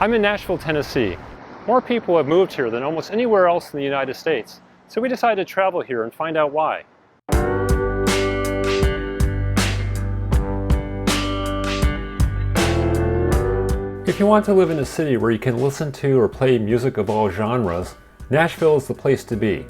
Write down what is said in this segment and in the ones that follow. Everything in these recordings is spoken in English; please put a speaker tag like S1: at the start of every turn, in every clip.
S1: I'm in Nashville, Tennessee. More people have moved here than almost anywhere else in the United States, so we decided to travel here and find out why. If you want to live in a city where you can listen to or play music of all genres, Nashville is the place to be.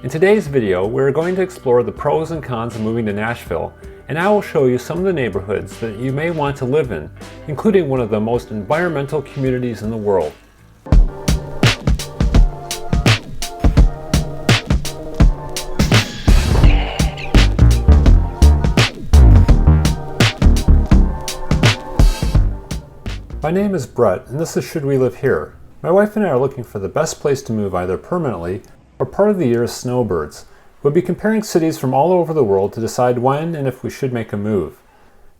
S1: In today's video, we're going to explore the pros and cons of moving to Nashville, and I will show you some of the neighborhoods that you may want to live in, including one of the most environmental communities in the world. My name is Brett, and this is Should We Live Here? My wife and I are looking for the best place to move either permanently or part of the year as snowbirds. We'll be comparing cities from all over the world to decide when and if we should make a move.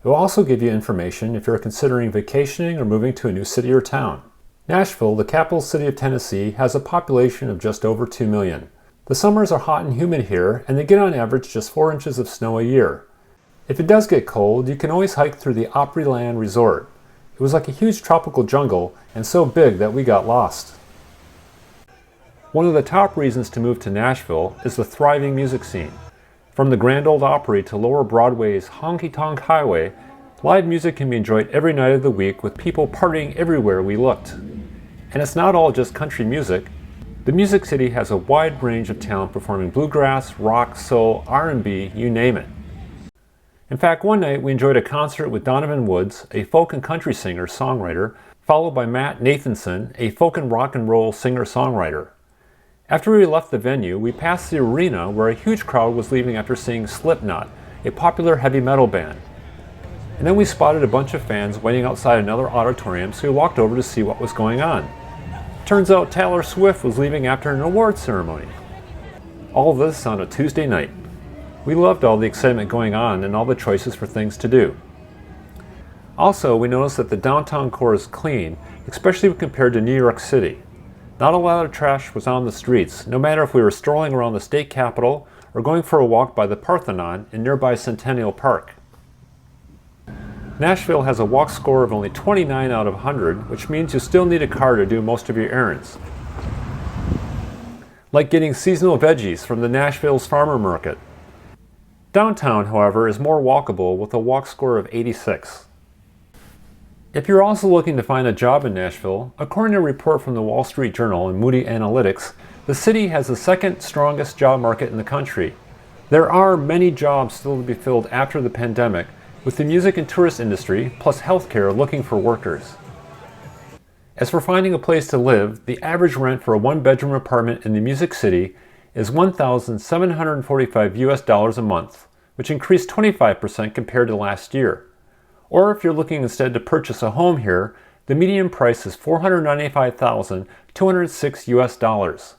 S1: It will also give you information if you're considering vacationing or moving to a new city or town. Nashville, the capital city of Tennessee, has a population of just over 2 million. The summers are hot and humid here, and they get on average just 4 inches of snow a year. If it does get cold, you can always hike through the Opryland Resort. It was like a huge tropical jungle, and so big that we got lost. One of the top reasons to move to Nashville is the thriving music scene. From the Grand Ole Opry to Lower Broadway's Honky Tonk Highway, live music can be enjoyed every night of the week with people partying everywhere we looked. And it's not all just country music. The Music City has a wide range of talent performing bluegrass, rock, soul, R&B, you name it. In fact, one night we enjoyed a concert with Donovan Woods, a folk and country singer-songwriter, followed by Matt Nathanson, a folk and rock and roll singer-songwriter. After we left the venue, we passed the arena where a huge crowd was leaving after seeing Slipknot, a popular heavy metal band. And then we spotted a bunch of fans waiting outside another auditorium, so we walked over to see what was going on. Turns out Taylor Swift was leaving after an award ceremony. All of this on a Tuesday night. We loved all the excitement going on and all the choices for things to do. Also, we noticed that the downtown core is clean, especially when compared to New York City. Not a lot of trash was on the streets, no matter if we were strolling around the state capitol or going for a walk by the Parthenon in nearby Centennial Park. Nashville has a walk score of only 29 out of 100, which means you still need a car to do most of your errands. Like getting seasonal veggies from the Nashville's farmer market. Downtown, however, is more walkable with a walk score of 86. If you're also looking to find a job in Nashville, according to a report from the Wall Street Journal and Moody Analytics, the city has the second strongest job market in the country. There are many jobs still to be filled after the pandemic, with the music and tourist industry, plus healthcare, looking for workers. As for finding a place to live, the average rent for a one-bedroom apartment in the Music City is $1,745 a month, which increased 25% compared to last year. Or if you're looking instead to purchase a home here, the median price is $495,206.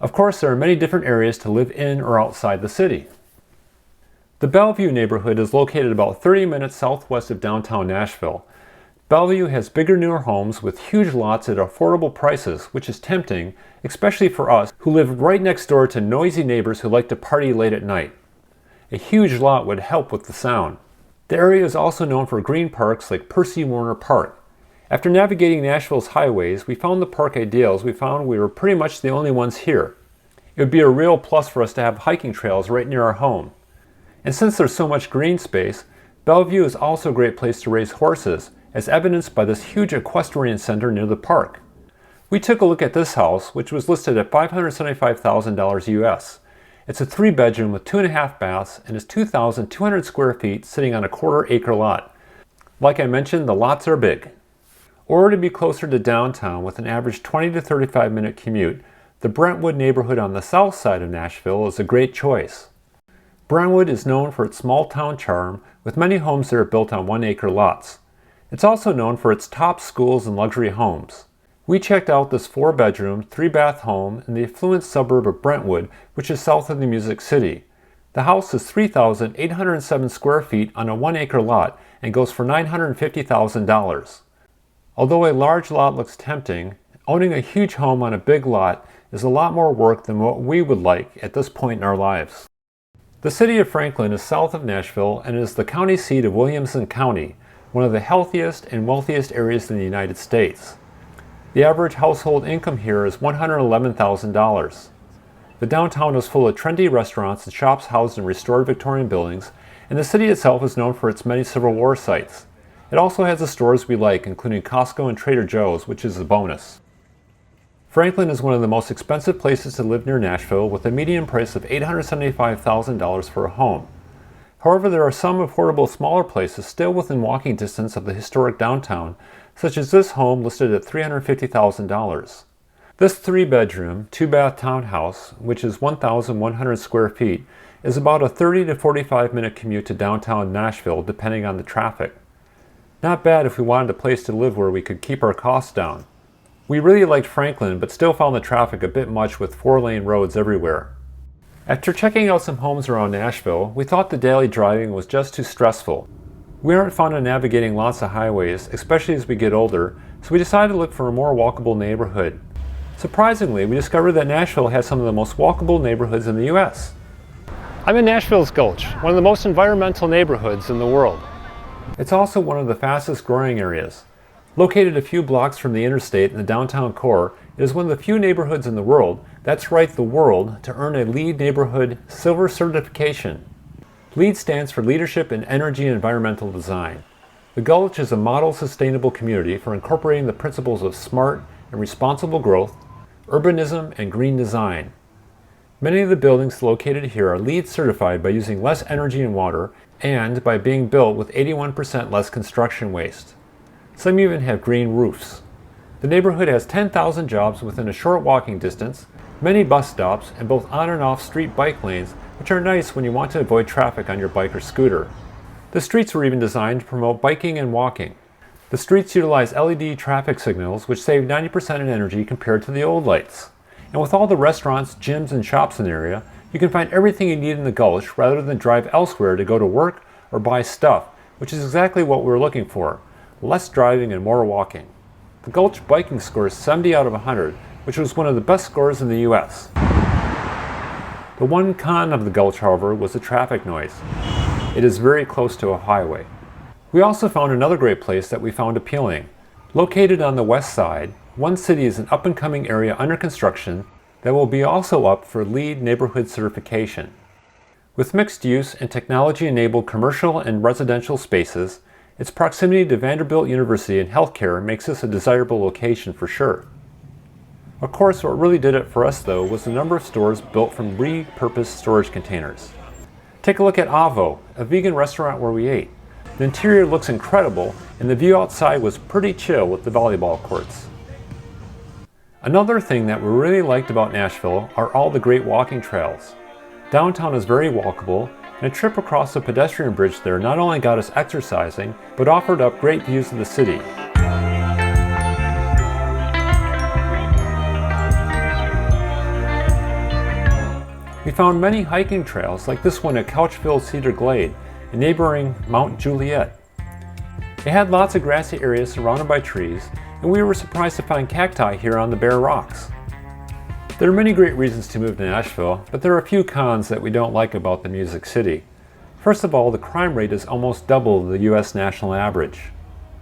S1: Of course, there are many different areas to live in or outside the city. The Bellevue neighborhood is located about 30 minutes southwest of downtown Nashville. Bellevue has bigger, newer homes with huge lots at affordable prices, which is tempting, especially for us who live right next door to noisy neighbors who like to party late at night. A huge lot would help with the sound. The area is also known for green parks like Percy Warner Park. After navigating Nashville's highways, we found the park ideal as we found we were pretty much the only ones here. It would be a real plus for us to have hiking trails right near our home. And since there's so much green space, Bellevue is also a great place to raise horses, as evidenced by this huge equestrian center near the park. We took a look at this house, which was listed at $575,000 US. It's a 3-bedroom with 2.5 baths and is 2,200 square feet sitting on a quarter-acre lot. Like I mentioned, the lots are big. Or to be closer to downtown with an average 20 to 35 minute commute, the Brentwood neighborhood on the south side of Nashville is a great choice. Brentwood is known for its small town charm, with many homes that are built on 1-acre lots. It's also known for its top schools and luxury homes. We checked out this 4-bedroom, 3-bath home in the affluent suburb of Brentwood, which is south of the Music City. The house is 3,807 square feet on a 1-acre lot and goes for $950,000. Although a large lot looks tempting, owning a huge home on a big lot is a lot more work than what we would like at this point in our lives. The city of Franklin is south of Nashville and is the county seat of Williamson County, one of the healthiest and wealthiest areas in the United States. The average household income here is $111,000. The downtown is full of trendy restaurants and shops housed in restored Victorian buildings, and the city itself is known for its many Civil War sites. It also has the stores we like, including Costco and Trader Joe's, which is a bonus. Franklin is one of the most expensive places to live near Nashville, with a median price of $875,000 for a home. However, there are some affordable smaller places still within walking distance of the historic downtown, such as this home listed at $350,000. This 3-bedroom, 2-bath townhouse, which is 1,100 square feet, is about a 30 to 45 minute commute to downtown Nashville depending on the traffic. Not bad if we wanted a place to live where we could keep our costs down. We really liked Franklin, but still found the traffic a bit much with 4-lane roads everywhere. After checking out some homes around Nashville, we thought the daily driving was just too stressful. We aren't fond of navigating lots of highways, especially as we get older, so we decided to look for a more walkable neighborhood. Surprisingly, we discovered that Nashville has some of the most walkable neighborhoods in the U.S. I'm in Nashville's Gulch, one of the most environmental neighborhoods in the world. It's also one of the fastest growing areas. Located a few blocks from the interstate in the downtown core, it is one of the few neighborhoods in the world, that's right, the world, to earn a LEED Neighborhood Silver certification. LEED stands for Leadership in Energy and Environmental Design. The Gulch is a model sustainable community for incorporating the principles of smart and responsible growth, urbanism, and green design. Many of the buildings located here are LEED certified by using less energy and water and by being built with 81% less construction waste. Some even have green roofs. The neighborhood has 10,000 jobs within a short walking distance, many bus stops, and both on and off street bike lanes, which are nice when you want to avoid traffic on your bike or scooter. The streets were even designed to promote biking and walking. The streets utilize LED traffic signals, which save 90% in energy compared to the old lights. And with all the restaurants, gyms, and shops in the area, you can find everything you need in the Gulch rather than drive elsewhere to go to work or buy stuff, which is exactly what we were looking for. Less driving and more walking. The Gulch biking score is 70 out of 100, which was one of the best scores in the US. The one con of the Gulch, however, was the traffic noise. It is very close to a highway. We also found another great place that we found appealing. Located on the west side, One City is an up-and-coming area under construction that will be also up for LEED Neighborhood certification. With mixed use and technology-enabled commercial and residential spaces, its proximity to Vanderbilt University and healthcare makes this a desirable location for sure. Of course, what really did it for us though was the number of stores built from repurposed storage containers. Take a look at Avo, a vegan restaurant where we ate. The interior looks incredible, and the view outside was pretty chill with the volleyball courts. Another thing that we really liked about Nashville are all the great walking trails. Downtown is very walkable, and a trip across the pedestrian bridge there not only got us exercising, but offered up great views of the city. We found many hiking trails like this one at Couchville Cedar Glade, and neighboring Mount Juliet. It had lots of grassy areas surrounded by trees, and we were surprised to find cacti here on the bare rocks. There are many great reasons to move to Nashville, but there are a few cons that we don't like about the Music City. First of all, the crime rate is almost double the US national average.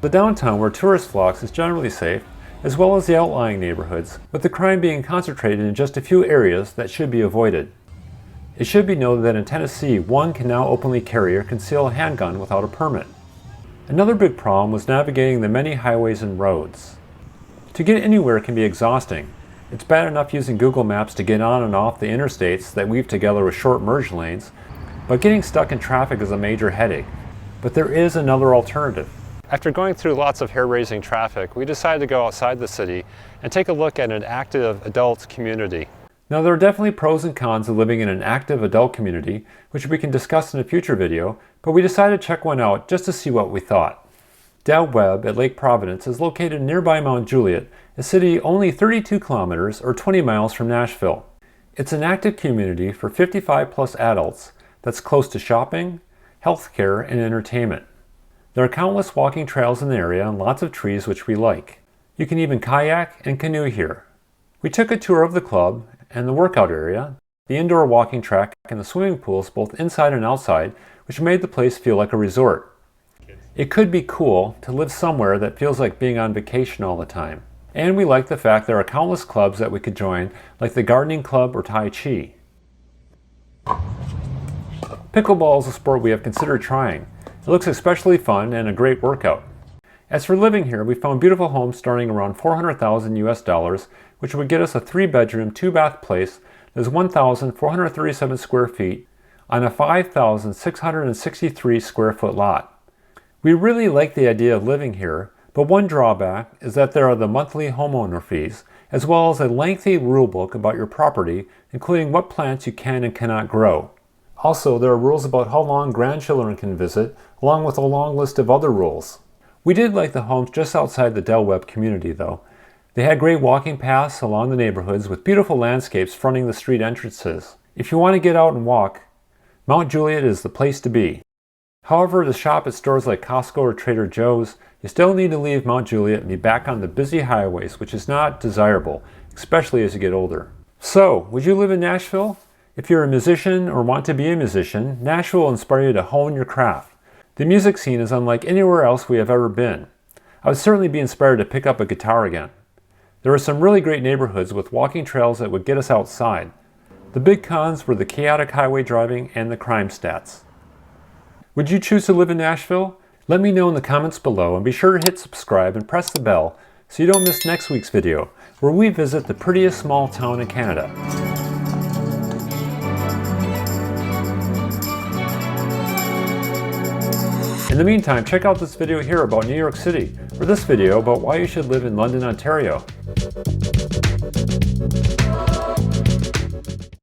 S1: The downtown, where tourist flocks, is generally safe, as well as the outlying neighborhoods, with the crime being concentrated in just a few areas that should be avoided. It should be noted that in Tennessee, one can now openly carry or conceal a handgun without a permit. Another big problem was navigating the many highways and roads. To get anywhere can be exhausting. It's bad enough using Google Maps to get on and off the interstates that weave together with short merge lanes, but getting stuck in traffic is a major headache. But there is another alternative. After going through lots of hair-raising traffic, we decided to go outside the city and take a look at an active adult community. Now, there are definitely pros and cons of living in an active adult community, which we can discuss in a future video, but we decided to check one out just to see what we thought. Del Webb at Lake Providence is located nearby Mount Juliet, a city only 32 kilometers or 20 miles from Nashville. It's an active community for 55 plus adults that's close to shopping, healthcare, and entertainment. There are countless walking trails in the area and lots of trees which we like. You can even kayak and canoe here. We took a tour of the club and the workout area, the indoor walking track, and the swimming pools both inside and outside, which made the place feel like a resort. It could be cool to live somewhere that feels like being on vacation all the time. And we like the fact there are countless clubs that we could join, like the gardening club or Tai Chi. Pickleball is a sport we have considered trying. It looks especially fun and a great workout. As for living here, we found beautiful homes starting around $400,000 US, which would get us a 3-bedroom, 2-bath place that is 1,437 square feet on a 5,663 square foot lot. We really like the idea of living here, but one drawback is that there are the monthly homeowner fees, as well as a lengthy rule book about your property, including what plants you can and cannot grow. Also, there are rules about how long grandchildren can visit, along with a long list of other rules. We did like the homes just outside the Del Webb community though. They had great walking paths along the neighborhoods with beautiful landscapes fronting the street entrances. If you want to get out and walk, Mount Juliet is the place to be. However, to shop at stores like Costco or Trader Joe's, you still need to leave Mount Juliet and be back on the busy highways, which is not desirable, especially as you get older. So, would you live in Nashville? If you're a musician or want to be a musician, Nashville will inspire you to hone your craft. The music scene is unlike anywhere else we have ever been. I would certainly be inspired to pick up a guitar again. There are some really great neighborhoods with walking trails that would get us outside. The big cons were the chaotic highway driving and the crime stats. Would you choose to live in Nashville? Let me know in the comments below, and be sure to hit subscribe and press the bell so you don't miss next week's video, where we visit the prettiest small town in Canada. In the meantime, check out this video here about New York City, or this video about why you should live in London, Ontario.